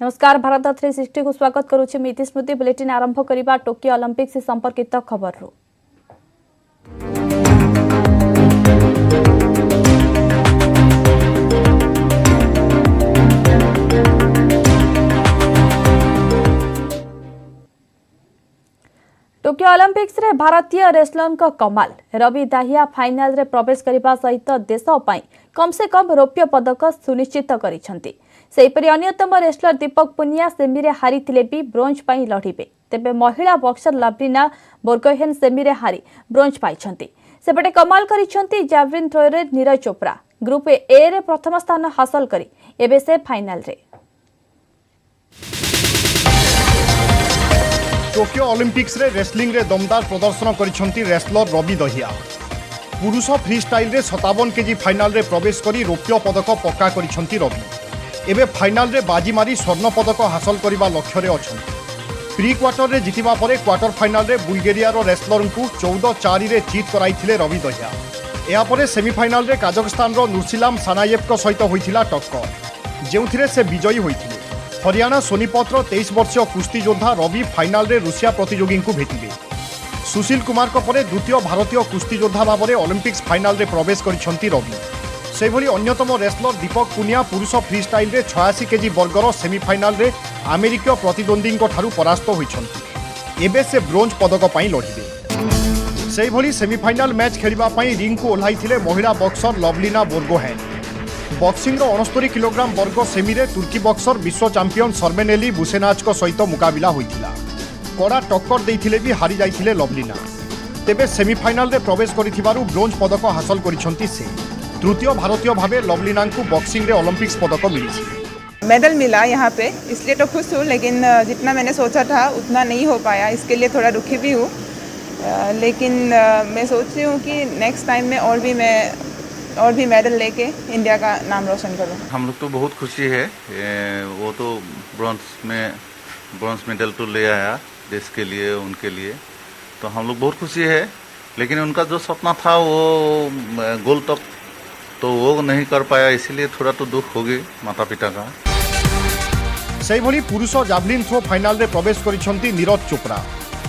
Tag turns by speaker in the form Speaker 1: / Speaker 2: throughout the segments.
Speaker 1: नमस्कार भारत 360 को स्वागत करुछि मिति स्मृति बुलेटिन आरंभ करिबा टोकियो ओलंपिक्स संपर्कित खबर रो। टोकियो ओलंपिक्स रे भारतीय रेसलर को कमाल रवि दाहिया फाइनल रे प्रवेश करने सहित देश पई कम से कम रौप्य पदक सुनिश्चित करिसंती। सेहीपरि अन्यतम रेसलर दीपक पुनिया सेमी रे हारिथिले भी ब्रोंज पई लढिबे। तेबे महिला बॉक्सर लवलिना बोर्गोहेन सेमी रे हारी ब्रोंज पाइछंती। सेपटे कमाल करिसंती जैवलिन थ्रो रे नीरज चोपड़ा ग्रुप ए रे प्रथम स्थान हासिल करी एबे से फाइनल रे।
Speaker 2: टोकियो ओलंपिक्स रे रेसलिंग रे दमदार प्रदर्शन करिसंती रेसलर रवि दहिया। पुरुष फ्री स्टाइल रे 57 केजी फाइनल रे प्रवेश करी रौप्य पदक पक्का करिसंती रवि। एबे फाइनल रे बाजी मारी स्वर्ण पदक हासिल करबा लक्ष्य रे अछंती। प्री क्वार्टर रे जितिबा परे क्वार्टर फाइनल रे बुल्गेरिया रो रेसलर को 14-4 रे जीत कराइथिले रवि दहिया। एहा परे सेमीफाइनल रे काजाखस्तान रो नुरसिलाम सानायेव को सहित होइथिला टक्कर, जेउथिरे से विजयी होइथिले। हरियाणा सोनीपत्र 23 वर्षीय कुस्ती योद्धा रवि फाइनल रे रूसिया प्रतियोगी को भेटिले। सुशील कुमार को परे द्वितीय भारतीय कुस्ती योद्धा भाव में ओलंपिक्स फाइनल रे प्रवेश करिसंती रवि। सेभली अन्यतम रेसलर दीपक पुनिया पुरुष फ्री स्टाइल रे 86 केजी वर्गर सेमीफाइनल रे अमेरिकीय प्रतिद्वंदी ठारू परास्त होइछंती। एबे से ब्रोंज पदक पई लढिबे। सेभली सेमीफाइनल मैच खेलिबा पई रिंग को ओह्लाइथिले महिला boxer Lovlina Borgohain. Boxing 69 kilogram वर्ग सेमी रे तुर्की बॉक्सर विश्व चैंपियन सर्मेनेली बुसेनाच को सहित मुकाबिला होइथिला। कड़ा टक्कर देइथिले भी हारी जाइथिले लवलिना। तेबे सेमीफाइनल रे प्रवेश करिथिबारु ब्रोंज पदक हासिल करिसंती से। तृतीय भारतीय भावे लवलिना को बॉक्सिंग रे ओलंपिक्स पदक मिली।
Speaker 3: मेडल मिला यहाँ पे, इसलिए तो खुश हूँ, लेकिन जितना मैंने सोचा था उतना नहीं हो पाया, इसके लिए थोड़ा दुखी भी हूँ। लेकिन मैं सोच रही हूँ कि नेक्स्ट टाइम में और भी मेडल लेके इंडिया का नाम रोशन करूँ।
Speaker 4: हम लोग तो बहुत खुशी है। वो तो ब्रॉन्ज मेडल तो ले आया देश के लिए, उनके लिए तो हम लोग बहुत खुशी है। लेकिन उनका जो सपना था वो गोल तक तो वो नहीं कर पाया, इसीलिए थोड़ा तो दुख होगी माता पिता का।
Speaker 2: सेहीभली पुरुष जैवलिन थ्रो फाइनल रे प्रवेश करिसंती नीरज चोपड़ा।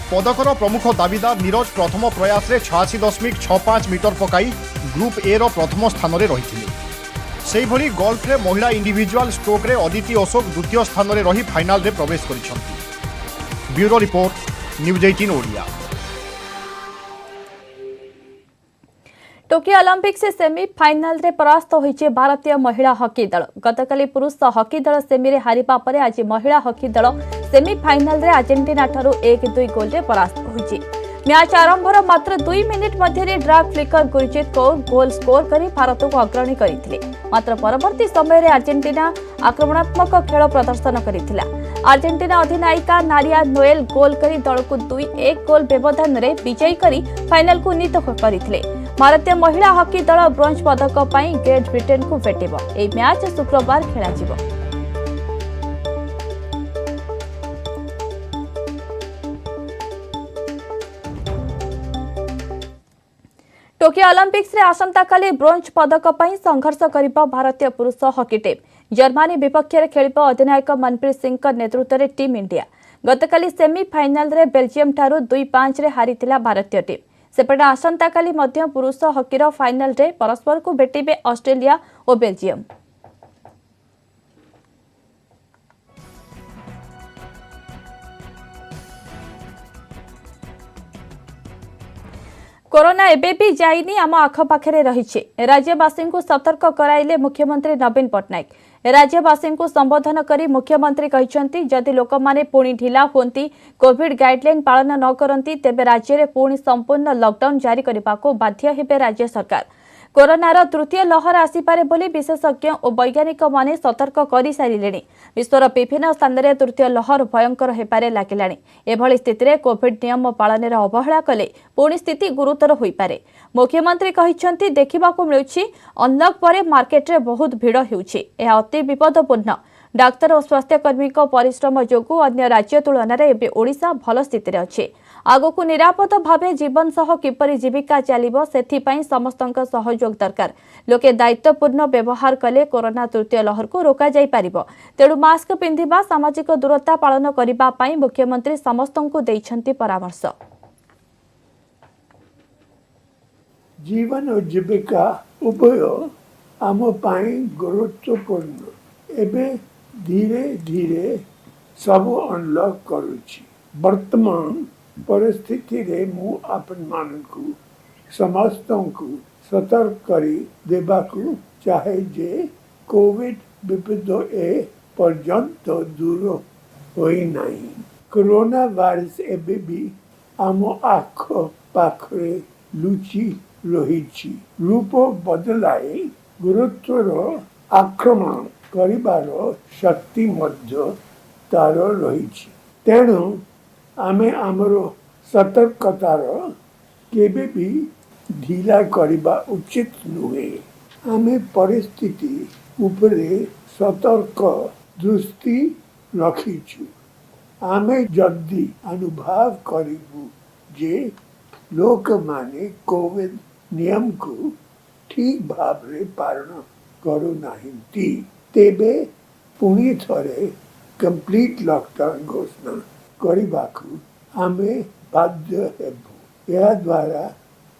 Speaker 2: पदकर प्रमुख दाबीदार नीरज प्रथम प्रयास रे 86.65 मीटर पकाई ग्रुप ए रो प्रथम स्थान रे रहिथिले। सेहीभली गोल्फ रे महिला इंडिविजुअल स्ट्रोक रे अदिति अशोक द्वितीय स्थान रे रही फाइनल रे प्रवेश करिसंती। Bureau report, news 18 Odia.
Speaker 1: Tokyo Olympics से सेमीफाइनल रे परास्त होइचे भारतीय महिला हॉकी दल। गतकाली पुरुष हॉकी दल सेमी रे हारिबा परे आज महिला हॉकी दल सेमीफाइनल रे अर्जेंटीना ठारू 1-2 गोल रे परास्त होइचे। मैच आरंभर मात्र 2 मिनिट मध्य drag flicker Gurjeet Kaur goal score करी भारत को अग्रणी करथिले। मात्र परवर्ती समय रे अर्जेंटीना आक्रमणात्मक खेल प्रदर्शन करिथिला। अर्जेंटीना अधिनायिका नारिया नोएल गोल करी दल को 2-1 गोल व्यवधान रे विजयी करी फाइनल को नीत करथिले। भारतीय महिला हॉकी दल ब्रोंज पदक पाई ग्रेट ब्रिटेन को भेटिबो। ए मैच शुक्रवार खेला जिवो। टोकियो ओलंपिक्स रे आसंता काली ब्रोंज पदक पाई संघर्ष करिबो भारतीय पुरुष हॉकी टीम। जर्मनी विपक्ष रे खेलिबो अधिनायक मनप्रीत सिंह का नेतृत्व रे टीम इंडिया। गतकाली सेमीफाइनल रे बेल्जियम ठारू 2-5 रे हारिथिला भारतीय टीम। सेपटे आसंता काली मध्य पुरुष हॉकी रो फाइनल रे परस्पर को भेटिबे ऑस्ट्रेलिया और बेल्जियम। कोरोना एबे भी जाइनी आम आखपाखे रही। राज्यवासी को सतर्क कराइले मुख्यमंत्री नवीन पट्टनायक। राज्यवासी को संबोधन करी मुख्यमंत्री कहते जदि लोक माने पुणी ढिला होती कोविड गाइडलाइन पालन न करती तेबे राज्य में पुणी संपूर्ण लॉकडाउन जारी करने को बाध्य हेबे राज्य सरकार। कोरोनार तृतीय लहर आसीपारे बोली विशेषज्ञ और वैज्ञानिक माने सतर्क कर सारे। विश्वर विभिन्न स्थान में तृतीय लहर भयंकर हेबारे लागिलाणी। एभली स्थिति में कोविड नियम पालन अवहेला कले पुणी स्थिति गुरुतर हो पारे। मुख्यमंत्री कहते देखा मिलूँ अनलक पर मार्केट रे बहुत भिड़ होउछि। यह अति विपदपूर्ण। डाक्तर और स्वास्थ्यकर्मी परिश्रम जोगु अन्य राज्य तुलन में एवं ओडिशा भल स्थिति अच्छे। आगको निरापद भावे जीवन सह किपरि जीविका चलिबो सेथिपई समस्तक सहयोग दरकार। लोके दायित्वपूर्ण व्यवहार कले कोरोना तृतीय लहर को रोका जाई पारिबो। तेणु मास्क पिंधिबा, सामाजिक दूरता पालन करिबा पई मुख्यमंत्री समस्तंकु दैछंती परामर्श।
Speaker 5: जीवन और जीविका उभय आम पाई गुरुत्वपूर्ण। एबे धीरे धीरे सब अनलॉक करुछि। वर्तमान परिस्थिति रे मु आपन मानकु समस्तंकु सतर्क करी देबाकु चाहे जे कोविड विपद ए पर्यंत दूर होई नहीं। कोरोना वायरस एबे भी आम आख पाखरे लुचि रही रूप बदलाई गुरुत्वर आक्रमण करिबार शक्ति मध्य तार रही। तेणु आमे आमर सतर्कतार केबे भी ढीला करिबा उचित नुहे। आमे परिस्थिति उपरे सतर्क दृष्टि रखिछु। आमे जल्दी अनुभव करिबु जे लोक माने कोविड नियम को ठीक भाव रे पालन करू नाहिंती। तेबे पुणी थरे कंप्लीट लॉकडाउन घोषणा करिबाकू आमे बाध्य हेबु। या द्वारा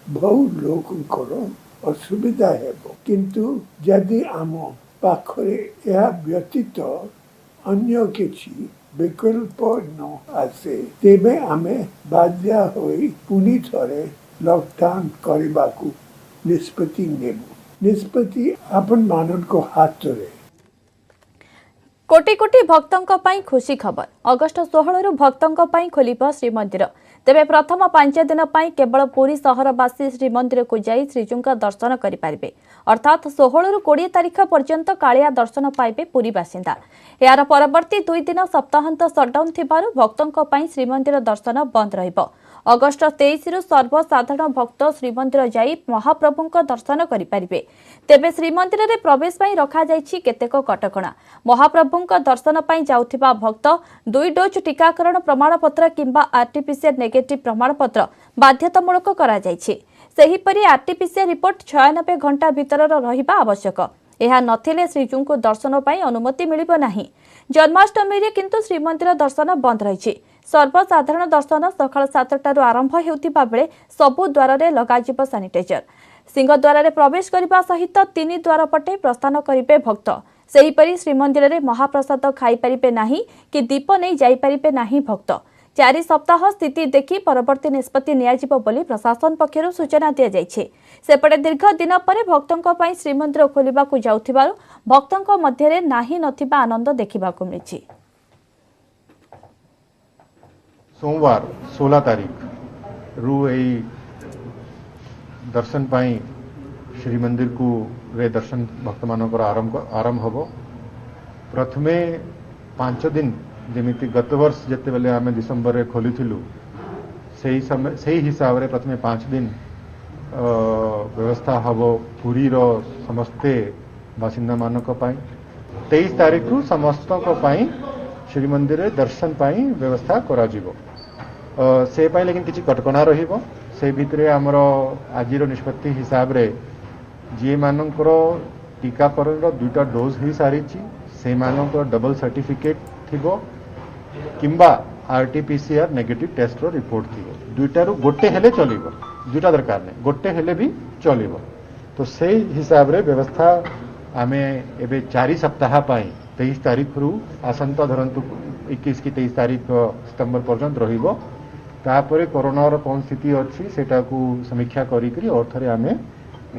Speaker 5: बहु लोकंकर असुविधा हेबो। किंतु यदि आम पाखरे या व्यतीत अन्य किछि विकल्प न आसे तेबे आमे बाध्य होई पुणी थरे लॉकडाउन करिबाकू निष्पत्ति नेबु। निष्पत्ति आपन मानन को हाथ रे।
Speaker 1: कोटी कोटी भक्तों पाई खुशी खबर। अगस्ट 16 रु भक्तों पाई खोलिबो श्रीमंदिर। तेबे प्रथम 5 दिन पाई केवल पुरी सहरवासी श्रीमंदिर को जाई श्रीजुंका दर्शन करि पारिबे। अर्थात 16 रु 20 तारिख पर्यंत कालिया दर्शन पाइबे पुरी बासिंदा। यार परवर्ती 2 दिन सप्ताहांत सटडाउन थिबारु भक्तों पाई श्रीमंदिर दर्शन बंद रहिबो। अगस्ट 23 रु सर्वसाधारण भक्त श्रीमंदिर जाई महाप्रभुंक दर्शन करि पारिबे। तेबे श्रीमंदिर रे प्रवेश पाई रखा जाइछि केतेक कटकणा। महाप्रभुंक दर्शन पाई जाउथिबा भक्त 2 डोज टीकाकरण प्रमाणपत्र किंबा आरटीपीसीआर नेगेटिव प्रमाणपत्र बाध्यतामूलक करा जाइछि। सेहिपरि आरटीपीसीआर रिपोर्ट 96 घंटा भीतर रहिबा आवश्यक। यह नथिले श्रीजुंको दर्शन पाई अनुमति मिलिबो नाही। जन्माष्टमी रे किंतु श्रीमंदिर दर्शन बंद रहिछि। सर्वसाधारण दर्शन सकाळ 7टारू आरंभ हेउतिबा बेले सबु द्वार रे लगाजिबो सैनिटाइजर। सिंह द्वार रे प्रवेश करिबा सहित 3 द्वार पटे प्रस्थान करिबे भक्त। सेहिपरि श्रीमंदिर रे महाप्रसाद खाई परिबे नाही कि दीप नै जाई परिबे नाही भक्त। 4 सप्ताह स्थिति देखि परवर्ती निष्पत्ति नियाजिबो बोली प्रशासन पक्षरु सूचना दिया जाइछे। सेपटे दीर्घ दिन परे भक्तों पाई श्रीमंदिर खोलिबाकू जाउथिबारु भक्तों मध्य रे नाही नथिबा आनंद देखिबाकू मिलिछि।
Speaker 6: सोमवार 16 तारीख रु दर्शन पाई श्रीमंदिर को रे दर्शन भक्त मानकर आरंभ हबो। प्रथमे 5 दिन जेमिति गत वर्ष जते बेले आमे दिसंबर रे खोलिथिलु सही हिसाब रे प्रथमे 5 दिन व्यवस्था हबो पुरी रो समस्ते बासिंदा मानक पाई। 23 तारीख रु समस्त को पाई श्रीमंदिर रे दर्शन पाई व्यवस्था करा जिवो। से पाई लेकिन किछि कटकणा रहिबो। से भितरे हमरो आजिरो निष्पत्ति हिसाब रे जे मानकर टीकाकरण रो 2टा डोज ही सारिछि से मानकर डबल सर्टिफिकेट थिबो किंबा आरटीपीसीआर नेगेटिव टेस्ट रो रिपोर्ट थिबो। 2टारू गोटे हेले चलिबो। 2टा दरकार नै गोटे हेले भी चलिबो। तो से हिसाब रे व्यवस्था आमे एबे 4 सप्ताह पाई 23 तारीख रु आसंता धरंतु 21 की 23 तारीख सितंबर पर्यंत रहिबो। तापरे कोरोना रो कोन स्थिति अछि सेटा को समीक्षा करी करी और थरे आमे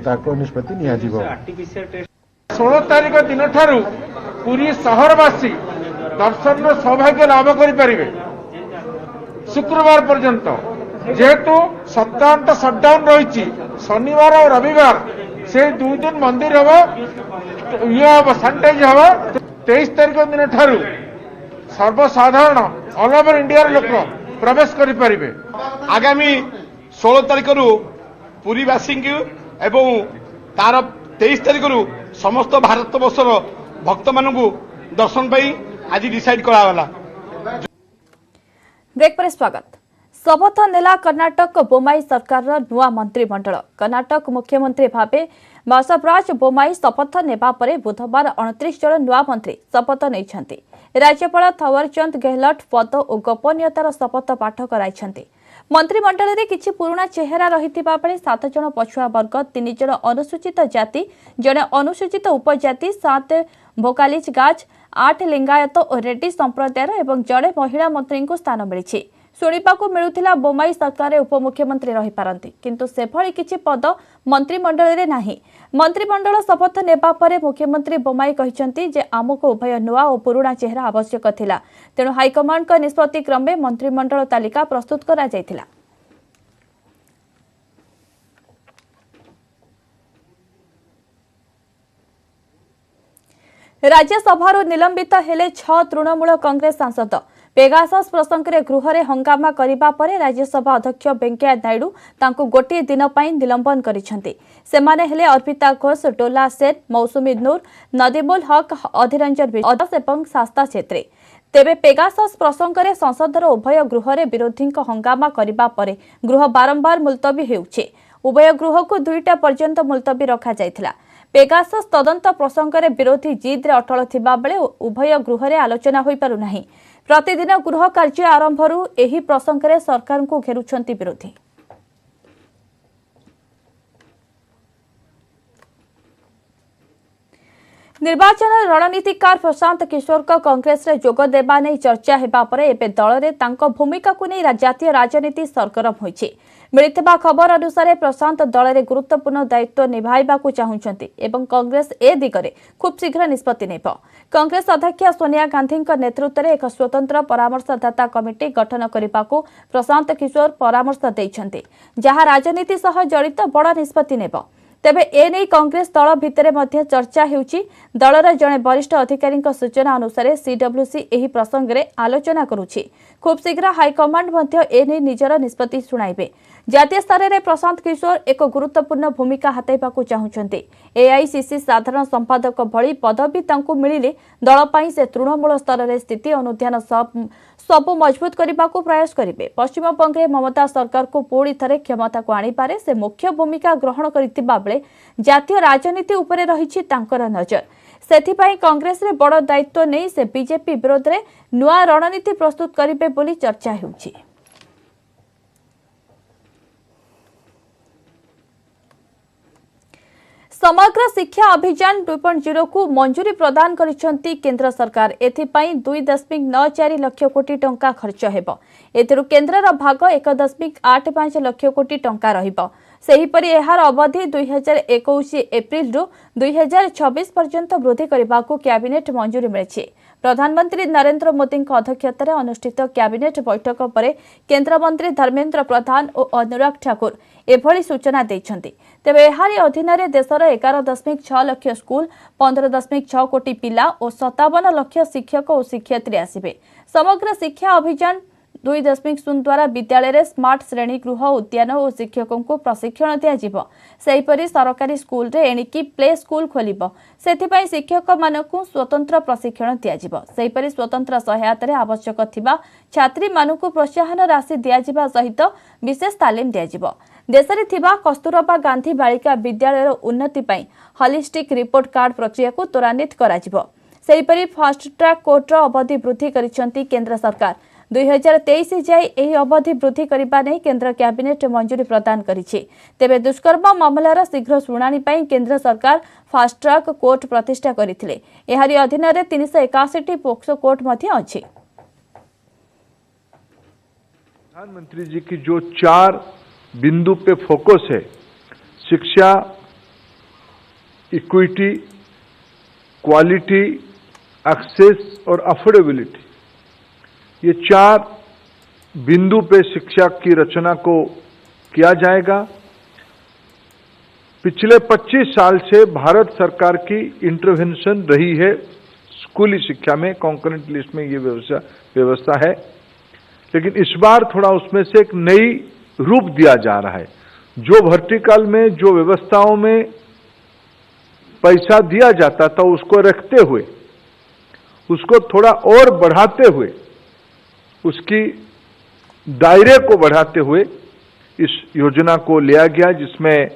Speaker 6: ताको निष्पत्ति निया जीवो।
Speaker 7: 16 तारीख दिन ठारू पूरी सहरवासी दर्शन सौभाग्य लाभ करें। शुक्रवार पर्यंत जेहेतु सप्ताहांत सटडाउन रही शनिवार और रविवार से 2 दिन मंदिर हम ये सैनिटाइज हम। 23 तारीख दिन ठारू सर्वसाधारण ऑल ओवर इंडिया लोक प्रवेश करें।
Speaker 8: आगामी 16 तारीख रु पुरीवासी एवं तार 23 तारीख रु समस्त भारत वर्षर भक्त मानू दर्शन पाई आज डिसाइड करागला।
Speaker 1: ब्रेक पर स्वागत। शपथ नेला कर्नाटक बोमाई सरकार नुआ मंत्रिमंडल। कर्नाटक मुख्यमंत्री भावे बसवराज बोमाई शपथ नेबा परे बुधवार 29 जन नुआ मंत्री शपथ नहीं। राज्यपाल थावरचंद गहलोत पद और गोपनीयतार शपथ पाठ कराई। मंत्रिमंडल में किछि पुराणा चेहरा रहितिबा बेले 7 जन पछुआ वर्ग, 3 जन अनुसूचित जाति, जड़े अनुसूचित उपजाति, 7 भोकालिज गाज, 8 लिंगायत और रेड्डी संप्रदायर एवं जड़े महिला मंत्री को स्थान मिली। शुणिबाकू मिलुथिला बोमाई सरकार उपमुख्यमंत्री रही पारंती, किंतु सेभଳି किछि पद मंत्रिमंडल रे नाही। मंत्रिमंडल शपथ नेबा परे मुख्यमंत्री बोमाई कहिसंती जे आमको उभय नुआ और पुराणा चेहरा आवश्यक थिला, तेणु हाईकमांड का निष्पत्ति क्रमे मंत्रिमंडल तालिका प्रस्तुत करा जायथिला। राज्यसभा निलंबित हेले 6 तृणमूल कांग्रेस सांसद। पेगासस प्रसंग में गृह में हंगामा करने पर राज्यसभा अध्यक्ष वेंकैया नायडू तांको गोटे दिन पर निलंबन करिसेंती। सेमाने हेले अर्पिता घोष, डोला सेन, मौसुमी नूर, नदीमुल हक, अधीरंजन विश्वास एवं शास्ता छेत्री। तेबे पेगासस प्रसंग में संसदर उभय गृह में विरोधी हंगामा करने पर गृह बारंबार मुलतवी हेउछे। उभय गृह को 2टा पर्यंत मुलतवी रखा जायथिला। पेगासस तदंत प्रसंग में विरोधी जिद अटल थिबा बेले उभय गृह में आलोचना होई पारु नाही। प्रतिदिन गृह कार्य आरंभरू एही प्रसंग में सरकार को घेरुछंती विरोधी। निर्वाचन रणनीतिकार प्रशांत किशोर को कांग्रेस रे जोग देबा नै चर्चा हेबा परे एबे दल रे तांको भूमिका को नै जातीय राजनीति सरगरम होइछि। मिलिथिबा खबर अनुसार प्रशांत दल रे गुरुत्वपूर्ण दायित्व निभाइबा को चाहुछंती एवं कांग्रेस ए दिगरे खूब शीघ्र निष्पत्ति नेब। कांग्रेस अध्यक्ष सोनिया गांधी नेतृत्व में एक स्वतंत्र परामर्शदाता कमिटी गठन करने को प्रशांत किशोर परामर्श देइछंती, जहां राजनीति सह जड़ित बड़ निष्पत्ति नेब। तेबे एने कांग्रेस दल भितर मध्य चर्चा हेउची। दलर जड़े वरिष्ठ अधिकारी सूचना अनुसार सीडब्ल्यूसी एही प्रसंग में आलोचना करुछि। खूब शीघ्र हाईकमांड मध्य एने निजर निष्पत्ति सुनाइबे। जातीय स्तर में प्रशांत किशोर एक गुरुत्वपूर्ण भूमिका हातेबाकू चाहुछंती। एआईसीसी साधारण संपादक भली पदवी तांकू मिलिले दल पई से तृणमूल स्तर में स्थिति अनुध्यान सबु मजबूत करने को प्रयास करेंगे। पश्चिम बंगे ममता सरकार को पुणी थे क्षमता को आनीबारे से मुख्य भूमिका ग्रहण करथिबा बेले जातीय राजनीति उपरे रहिछि तांकर नजर। सेथिपाई कांग्रेस रे बड़ दायित्व नहीं से बीजेपी विरोध में नुआ रणनीति प्रस्तुत करिबे बोली चर्चा हेउछि। समग्र शिक्षा अभियान 2.0 को मंजूरी प्रदान करिसेंती केंद्र सरकार। एथिपाई 2.94 लाख कोटी टंका खर्च हेबो। एथिरु केंद्रर भाग 1.85 लाख कोटी टंका रहिबो। सेहीपरि एहार अवधि 2021 एप्रिल रु 2026 पर्यंत वृद्धि करने को कैबिनेट मंजूरी मिली। प्रधानमंत्री नरेंद्र मोदी अध्यक्षतार अनुष्ठित कैबिनेट बैठक पर केंद्र मंत्री धर्मेंद्र प्रधान और अनुराग ठाकुर एभली सूचना देइछंती। तेबे एहारी अधीन रे देशर 11.6 लाख स्कूल, 15.6 कोटी पिला और 57 लाख शिक्षक और शिक्षयित्री आसिबे। समग्र शिक्षा अभियान 2.0 द्वारा विद्यालय रे स्मार्ट श्रेणी गृह, उद्यान और शिक्षकों को प्रशिक्षण दिया। सेहीपरि सरकारी स्कूल रे एणिकी प्ले स्कूल खोलिबो। सेथिपाई शिक्षक मानकु स्वतंत्र प्रशिक्षण दिया। सेहीपरि स्वतंत्र सहायता रे आवश्यक थिबा छात्री मानकु प्रोत्साहन राशि दिया सहित विशेष तालीम दिया। देश में थिबा कस्तूरबा गांधी बालिका विद्यालय उन्नति पाई हॉलिस्टिक रिपोर्ट कार्ड प्रक्रिया को त्वरान्वित करा जिवो। सेहीपरि फास्ट ट्रैक कोर्टर अवधि वृद्धि करिसेंती केंद्र सरकार। 2023 जाए यही अवधि वृद्धि करने नहीं केंद्र कैबिनेट मंजूरी प्रदान करिछि। तेबे दुष्कर्म मामलार शीघ्र शुणाणी पाई केंद्र सरकार फास्ट ट्रैक कोर्ट प्रतिष्ठा करथिले। एहारी अधीन रे 381 पोक्सो कोर्ट मध्य अछि।
Speaker 9: प्रधानमंत्री जी की जो 4 बिंदु पे फोकस है, शिक्षा, इक्विटी, क्वालिटी, एक्सेस और अफोर्डेबिलिटी, ये 4 बिंदु पे शिक्षा की रचना को किया जाएगा। पिछले 25 साल से भारत सरकार की इंटरवेंशन रही है स्कूली शिक्षा में, कॉन्करेंट लिस्ट में ये व्यवस्था है, लेकिन इस बार थोड़ा उसमें से एक नई रूप दिया जा रहा है। जो वर्टिकल में, जो व्यवस्थाओं में पैसा दिया जाता था उसको रखते हुए, उसको थोड़ा और बढ़ाते हुए उसकी दायरे को बढ़ाते हुए इस योजना को लिया गया, जिसमें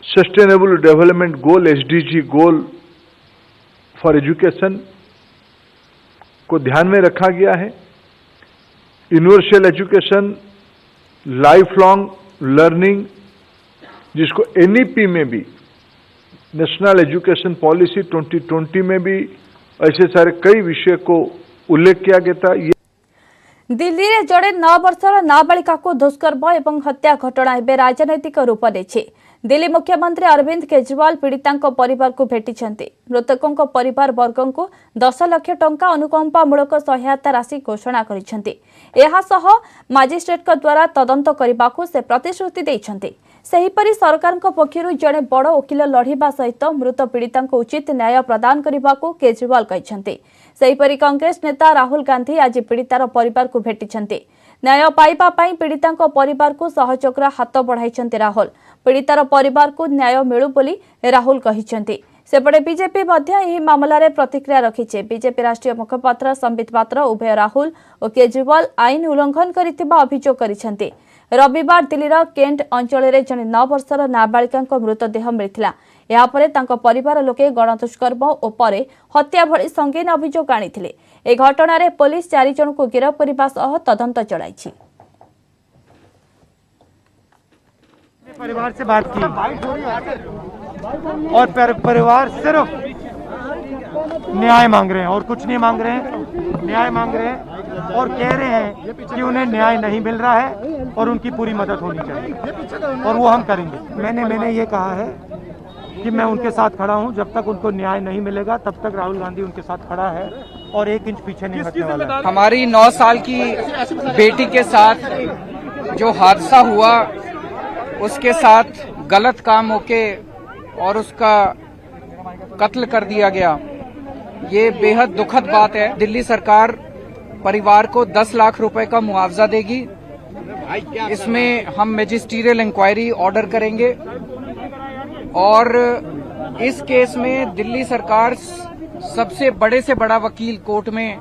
Speaker 9: sustainable development goal SDG goal for education को ध्यान में रखा गया है। Universal education, life long learning, जिसको NEP में भी, नेशनल एजुकेशन पॉलिसी 2020 में भी ऐसे सारे कई विषय को उल्लेख किया गया था।
Speaker 1: दिल्ली रे जड़े 9 वर्षर नाबालिका को दुष्कर्म एवं हत्या घटना एवं राजनैतिक रूप नेछि। दिल्ली मुख्यमंत्री अरविंद केजरीवाल पीड़िता परिवार को भेटिछन्ति। मृतकों परिवार वर्गों को 10 लाख टंका अनुकंपामूलक सहायता राशि घोषणा करिछन्ति। एहा सह मजिस्ट्रेट द्वारा तदंत करने से प्रतिश्रुति देइछन्ति। सेहीपरि सरकार पक्षरु जड़े बड़ वकिल लढ़िबा सहित मृत पीड़िता उचित न्याय प्रदान करने को केजरीवाल कहिछन्ति। सेहीपरि कांग्रेस नेता राहुल गांधी आज पीड़ितार परिवार को भेटिछन्ति। न्याय पाइबा पई पीड़िता परिवार को सहयोगर हाथ बढ़ाइछन्ति राहुल। पीड़ितार परिवार को न्याय मिलू बोली राहुल कहिछन्ति। सेपटे बीजेपी एही मामलार प्रतिक्रिया रखिछे। बीजेपी राष्ट्रीय मुखपात्र संबित पात्र उभय राहुल और केजरीवाल आईन उल्लंघन करिथिबा अभियोग करिछन्ति। रविवार दिल्लीर केंट अंचल जड़े 9 वर्षर नाबालिका मृतदेह मिलता। यापर तांको परिवार लोके गणदुष्कर्म और परे हत्या भली संगीन अभियोग आनिथिले। ए घटना पुलिस 4 जन को गिरफ्त करने सह तदंत चलाइछि।
Speaker 10: परिवार से बात की और परिवार सिर्फ न्याय मांग रहे हैं और कुछ नहीं मांग रहे हैं। न्याय मांग रहे हैं और कह रहे हैं कि उन्हें न्याय नहीं मिल रहा है और उनकी पूरी मदद होनी चाहिए और वो हम करेंगे। मैंने ये कहा है कि मैं उनके साथ खड़ा हूं। जब तक उनको न्याय नहीं मिलेगा तब तक राहुल गांधी उनके साथ खड़ा है और 1 इंच पीछे नहीं हटने वाला है।
Speaker 11: हमारी 9 साल की बेटी के साथ जो हादसा हुआ, उसके साथ गलत काम होके और उसका कत्ल कर दिया गया, ये बेहद दुखद बात है। दिल्ली सरकार परिवार को 10 लाख रुपए का मुआवजा देगी। इसमें हम मैजिस्ट्रियल इंक्वायरी ऑर्डर करेंगे और इस केस में दिल्ली सरकार सबसे बड़े से बड़ा वकील कोर्ट में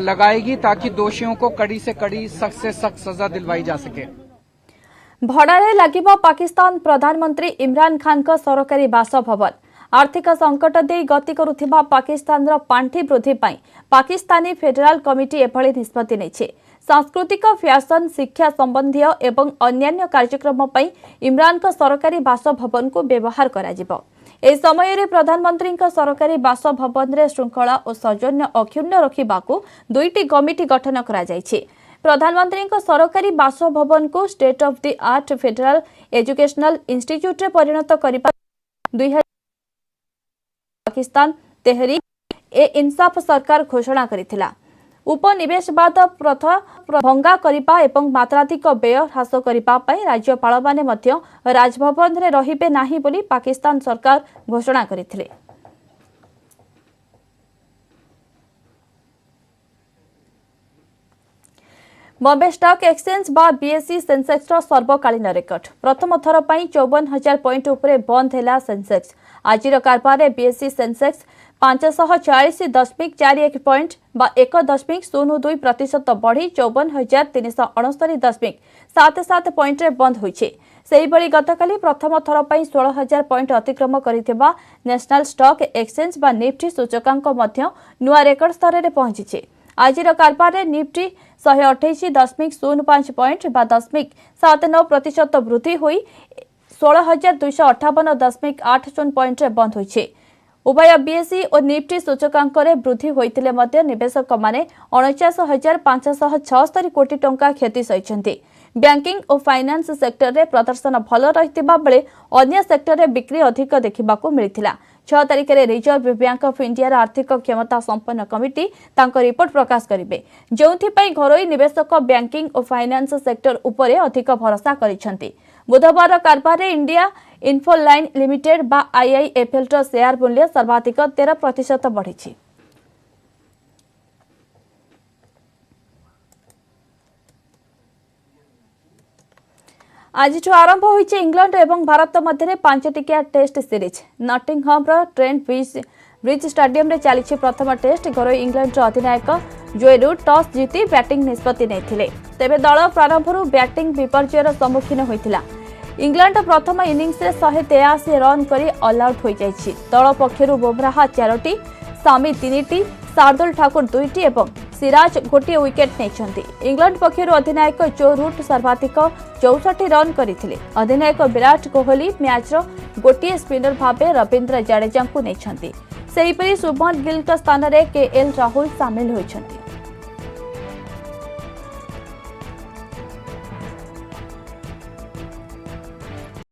Speaker 11: लगाएगी ताकि दोषियों को कड़ी से कड़ी, सख्त से सख्त सजा दिलवाई जा सके।
Speaker 1: भड़ारे लागिबो पाकिस्तान प्रधानमंत्री इमरान खान का सरकारी बासभवन। आर्थिक संकट दे गति करुथिबा पाकिस्तान पांठी वृद्धि पाई पाकिस्तानी फेडराल कमिटी एभली निष्पत्ति नेछे। सांस्कृतिक, फैशन, शिक्षा संबंधी एवं अन्यान्य कार्यक्रम पई इमरान का सरकारी बासभवन को व्यवहार करा जिवो। ए समय रे प्रधानमंत्री का सरकारी बासभवन रे श्रृंखला और सौजन्य अक्षुण्ण रखिबाकू 2टी कमिटी गठन करा जायछि। प्रधानमंत्री का सरकारी बासभवन को state of the art federal educational institute रे परिणत करिबा 2000 पाकिस्तान तेहरीक ए इंसाफ सरकार घोषणा करिथिला। उपनिवेशवाद प्रथा भंगा करिबा एवं मात्राधिक व्यय ह्रास करिबा पई राज्यपाल माने मध्य राजभवन रे रहिबे नाही बोली पाकिस्तान सरकार घोषणा करिथिले। बॉम्बे स्टॉक एक्सचेंज बा बीएसई सेंसेक्स सर्वकालीन रेकर्ड प्रथम थर पर 54,000 पॉइंट उपरे बंद है सेंसेक्स। आज कारबार में बीएसई सेंसेक्स 540.41 पॉइंट बा 1.02% बढ़ी 54,369.77 पॉइंट रे बंद होइछे। सेहिबळी गतकाली प्रथम थर पर 16,000 पॉइंट अतिक्रम करिथिबा नेशनल स्टॉक एक्सचेंज बा निफ्टी सूचकांक मध्य नुआ रेकर्ड स्तर रे पहुंचीछे। आज कारबार में निफ्टी 128.05 पॉइंट बा 0.79% वृद्धि हुई 16,258.80 पॉइंट रे बंद होइछे। उभय बीएसई और निफ्टी सूचकांक रे वृद्धि होइतिले मध्य निवेशक माने 49,576 कोटी टंका क्षति सहिछन्ति। बैंकिंग और फाइनेंस सेक्टर रे प्रदर्शन भल रहितिबा बेले अन्य सेक्टर रे बिक्री अधिक देखिबाकू मिलिथिला। 6 तारिख में रिजर्व बैंक ऑफ इंडिया आर्थिक क्षमता संपन्न कमिटी तांको रिपोर्ट प्रकाश करिवे, जोंथिपई घरोई निवेशक बैंकिंग और फाइनेंस सेक्टर उपरे अधिक भरोसा करिसंती। बुधवार कारबार में इंडिया इन्फोलाइन लिमिटेड बा आईआईएफएल शेयर मूल्य सर्वाधिक 13% बढ़ी। आज आरंभ होइछे इंग्लैंड एवं भारत मध्य 5 टिकिया test series. Nottingham Trent Bridge stadium रे चली प्रथम टेस्ट। घरोई इंग्लैंड अधिनायक जोएरू टॉस जीति बैटिंग निष्पत्ति नेथिले तेबे दल प्रारंभରୁ बैटिंग विपर्जयर सम्मुखीन होइतिला। इंग्लैंड प्रथम इनिंग्स 183 रन करी ऑल आउट हो जाइछि। दल पक्षरु बुमराह 4टी, सामी 3टी, शार्दुल ठाकुर 2टी एवं सिराज गोटे विकेट नेइछन्ति। इंग्लैंड पक्षरु अधिनायक जो रूट सर्वाधिक 64 रन करथिले। अधिनायक विराट कोहली मैचर गोटे स्पिनर भाबे रविंद्र जडेजा को नेइछन्ति। सेहिपरि शुभमन गिल स्थान रे केएल राहुल सामिल होइछन्ति।